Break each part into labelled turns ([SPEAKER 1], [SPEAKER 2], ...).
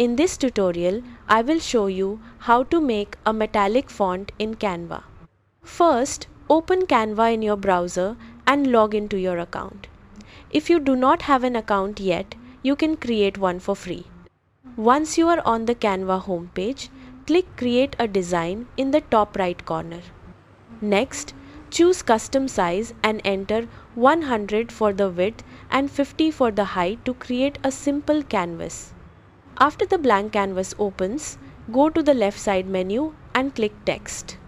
[SPEAKER 1] In this tutorial, I will show you how to make a metallic font in Canva. First, open Canva in your browser and log into your account. If you do not have an account yet, you can create one for free. Once you are on the Canva homepage, click Create a Design in the top right corner. Next, choose Custom Size and enter 100 for the width and 50 for the height to create a simple canvas. After the blank canvas opens, go to the left side menu and click Text.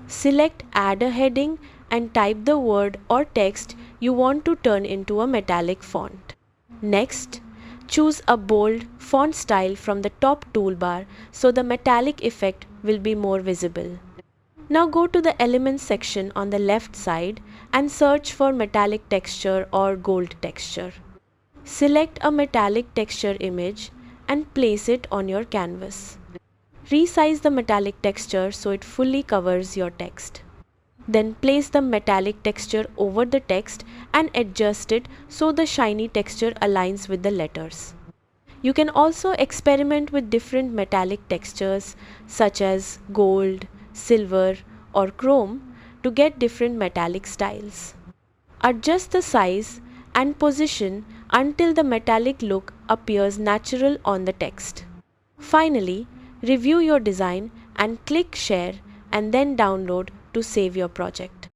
[SPEAKER 1] Select Add a heading and type the word or text you want to turn into a metallic font. Next, choose a bold font style from the top toolbar so the metallic effect will be more visible. Now go to the Elements section on the left side and search for metallic texture or gold texture. Select a metallic texture image and place it on your canvas. Resize the metallic texture so it fully covers your text. Then place the metallic texture over the text and adjust it so the shiny texture aligns with the letters. You can also experiment with different metallic textures such as gold, silver, or chrome to get different metallic styles. Adjust the size and position until the metallic look appears natural on the text. Finally, review your design and click Share and then Download to save your project.